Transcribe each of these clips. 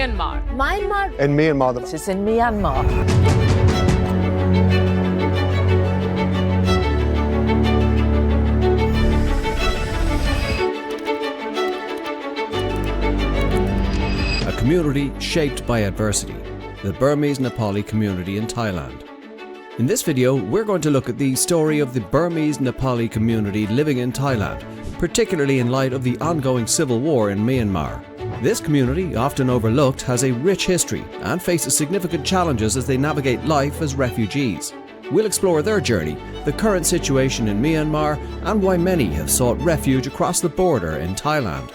Myanmar. Myanmar. In Myanmar. This is in Myanmar. A community shaped by adversity, the Burmese Nepali community in Thailand. In this video, we're going to look at the story of the Burmese Nepali community living in Thailand, particularly in light of the ongoing civil war in Myanmar. This community, often overlooked, has a rich history and faces significant challenges as they navigate life as refugees. We'll explore their journey, the current situation in Myanmar, and why many have sought refuge across the border in Thailand.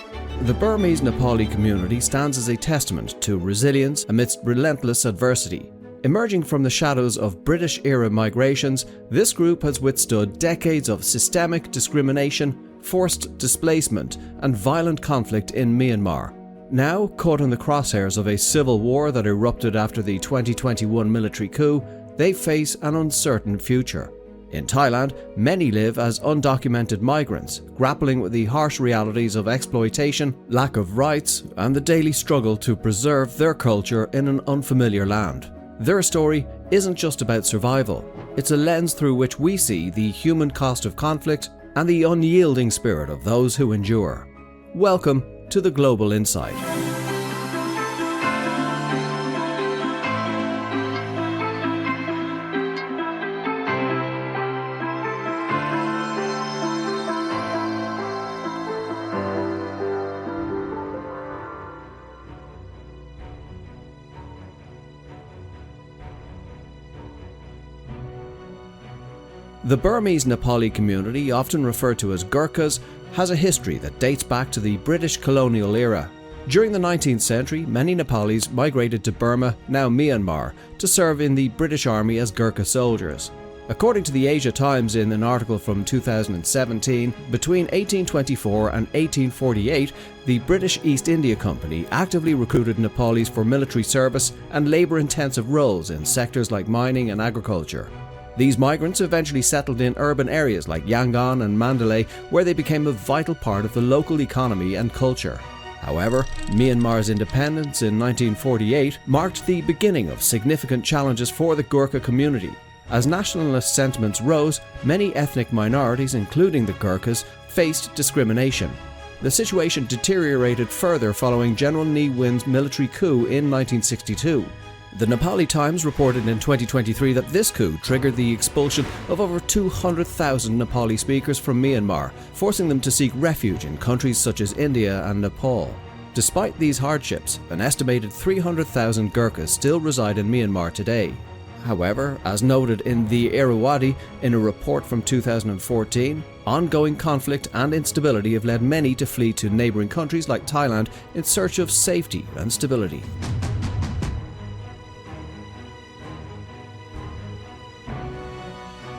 The Burmese Nepali community stands as a testament to resilience amidst relentless adversity. Emerging from the shadows of British-era migrations, this group has withstood decades of systemic discrimination, forced displacement, and violent conflict in Myanmar. Now caught in the crosshairs of a civil war that erupted after the 2021 military coup, they face an uncertain future. In Thailand, many live as undocumented migrants, grappling with the harsh realities of exploitation, lack of rights, and the daily struggle to preserve their culture in an unfamiliar land. Their story isn't just about survival, it's a lens through which we see the human cost of conflict and the unyielding spirit of those who endure. Welcome to the Global Insight. The Burmese Nepali community, often referred to as Gurkhas, has a history that dates back to the British colonial era. During the 19th century, many Nepalis migrated to Burma, now Myanmar, to serve in the British Army as Gurkha soldiers. According to the Asia Times in an article from 2017, between 1824 and 1848, the British East India Company actively recruited Nepalis for military service and labour-intensive roles in sectors like mining and agriculture. These migrants eventually settled in urban areas like Yangon and Mandalay, where they became a vital part of the local economy and culture. However, Myanmar's independence in 1948 marked the beginning of significant challenges for the Gurkha community. As nationalist sentiments rose, many ethnic minorities, including the Gurkhas, faced discrimination. The situation deteriorated further following General Ne Win's military coup in 1962. The Nepali Times reported in 2023 that this coup triggered the expulsion of over 200,000 Nepali speakers from Myanmar, forcing them to seek refuge in countries such as India and Nepal. Despite these hardships, an estimated 300,000 Gurkhas still reside in Myanmar today. However, as noted in the Irrawaddy in a report from 2014, ongoing conflict and instability have led many to flee to neighbouring countries like Thailand in search of safety and stability.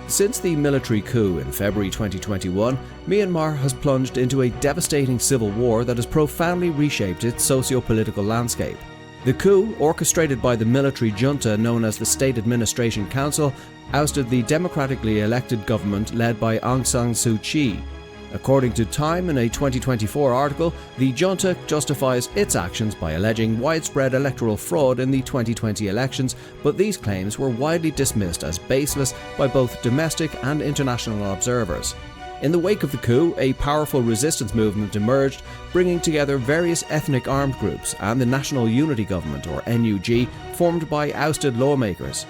Since the military coup in February 2021, Myanmar has plunged into a devastating civil war that has profoundly reshaped its socio-political landscape. The coup, orchestrated by the military junta known as the State Administration Council, ousted the democratically elected government led by Aung San Suu Kyi. According to Time in a 2024 article, the junta justifies its actions by alleging widespread electoral fraud in the 2020 elections, but these claims were widely dismissed as baseless by both domestic and international observers. In the wake of the coup, a powerful resistance movement emerged, bringing together various ethnic armed groups and the National Unity Government, or NUG, formed by ousted lawmakers.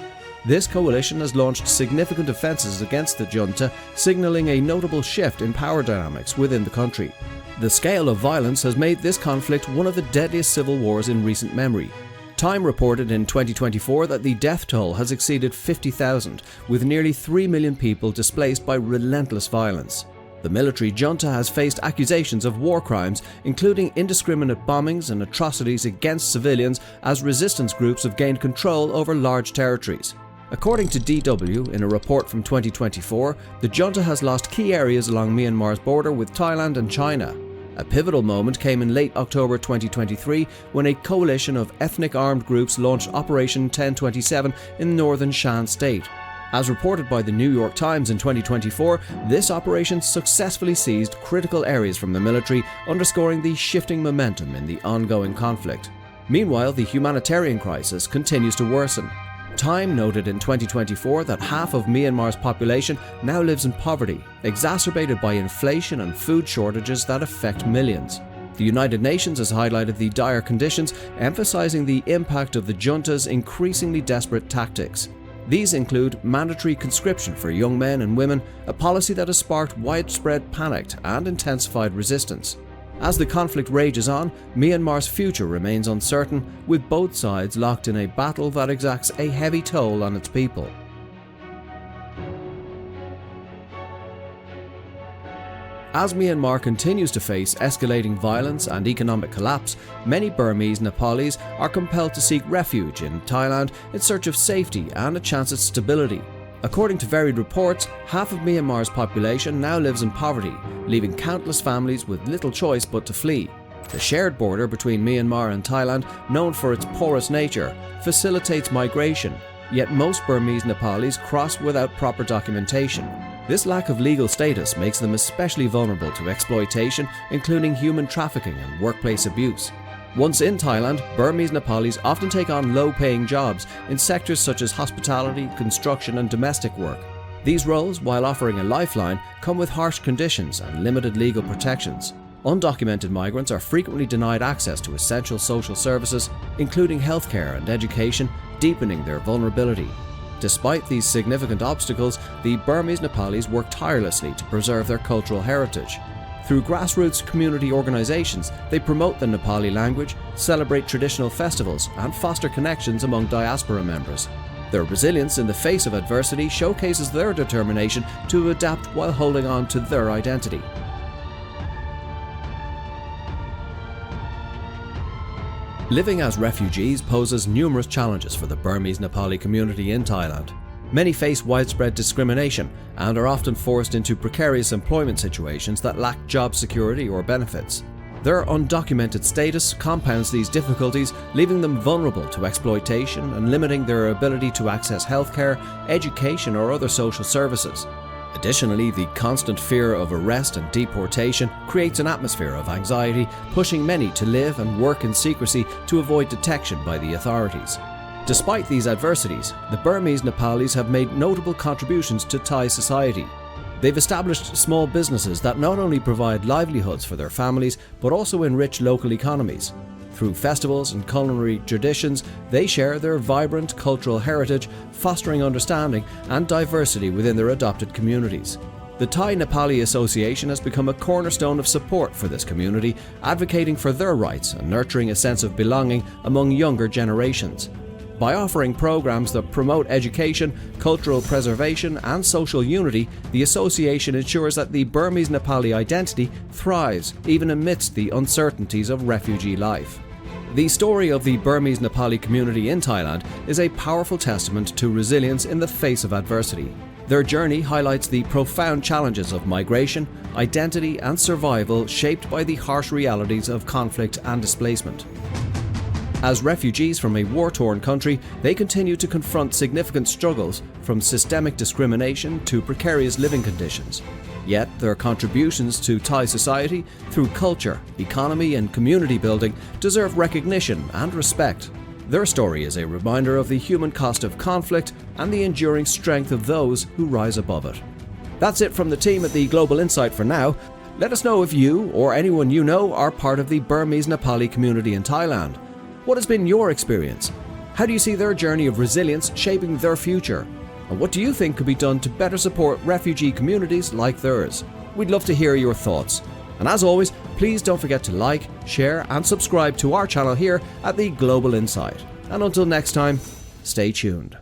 This coalition has launched significant offences against the junta, signalling a notable shift in power dynamics within the country. The scale of violence has made this conflict one of the deadliest civil wars in recent memory. Time reported in 2024 that the death toll has exceeded 50,000, with nearly 3 million people displaced by relentless violence. The military junta has faced accusations of war crimes, including indiscriminate bombings and atrocities against civilians, as resistance groups have gained control over large territories. According to DW, in a report from 2024, the junta has lost key areas along Myanmar's border with Thailand and China. A pivotal moment came in late October 2023 when a coalition of ethnic armed groups launched Operation 1027 in northern Shan state. As reported by the New York Times in 2024, this operation successfully seized critical areas from the military, underscoring the shifting momentum in the ongoing conflict. Meanwhile, the humanitarian crisis continues to worsen. Time noted in 2024 that half of Myanmar's population now lives in poverty, exacerbated by inflation and food shortages that affect millions. The United Nations has highlighted the dire conditions, emphasizing the impact of the junta's increasingly desperate tactics. These include mandatory conscription for young men and women, a policy that has sparked widespread panic and intensified resistance. As the conflict rages on, Myanmar's future remains uncertain, with both sides locked in a battle that exacts a heavy toll on its people. As Myanmar continues to face escalating violence and economic collapse, many Burmese Nepalis are compelled to seek refuge in Thailand in search of safety and a chance at stability. According to varied reports, half of Myanmar's population now lives in poverty, leaving countless families with little choice but to flee. The shared border between Myanmar and Thailand, known for its porous nature, facilitates migration, yet most Burmese Nepalis cross without proper documentation. This lack of legal status makes them especially vulnerable to exploitation, including human trafficking and workplace abuse. Once in Thailand, Burmese Nepalis often take on low-paying jobs in sectors such as hospitality, construction and domestic work. These roles, while offering a lifeline, come with harsh conditions and limited legal protections. Undocumented migrants are frequently denied access to essential social services, including healthcare and education, deepening their vulnerability. Despite these significant obstacles, the Burmese Nepalis work tirelessly to preserve their cultural heritage. Through grassroots community organizations, they promote the Nepali language, celebrate traditional festivals, and foster connections among diaspora members. Their resilience in the face of adversity showcases their determination to adapt while holding on to their identity. Living as refugees poses numerous challenges for the Burmese Nepali community in Thailand. Many face widespread discrimination and are often forced into precarious employment situations that lack job security or benefits. Their undocumented status compounds these difficulties, leaving them vulnerable to exploitation and limiting their ability to access healthcare, education, or other social services. Additionally, the constant fear of arrest and deportation creates an atmosphere of anxiety, pushing many to live and work in secrecy to avoid detection by the authorities. Despite these adversities, the Burmese Nepalis have made notable contributions to Thai society. They've established small businesses that not only provide livelihoods for their families, but also enrich local economies. Through festivals and culinary traditions, they share their vibrant cultural heritage, fostering understanding and diversity within their adopted communities. The Thai Nepali Association has become a cornerstone of support for this community, advocating for their rights and nurturing a sense of belonging among younger generations. By offering programs that promote education, cultural preservation, and social unity, the association ensures that the Burmese Nepali identity thrives even amidst the uncertainties of refugee life. The story of the Burmese Nepali community in Thailand is a powerful testament to resilience in the face of adversity. Their journey highlights the profound challenges of migration, identity, and survival shaped by the harsh realities of conflict and displacement. As refugees from a war-torn country, they continue to confront significant struggles, from systemic discrimination to precarious living conditions. Yet their contributions to Thai society through culture, economy and community building deserve recognition and respect. Their story is a reminder of the human cost of conflict and the enduring strength of those who rise above it. That's it from the team at the Global Insight for now. Let us know if you or anyone you know are part of the Burmese Nepali community in Thailand. What has been your experience? How do you see their journey of resilience shaping their future? And what do you think could be done to better support refugee communities like theirs? We'd love to hear your thoughts. And as always, please don't forget to like, share and subscribe to our channel here at the Global Insight. And until next time, stay tuned.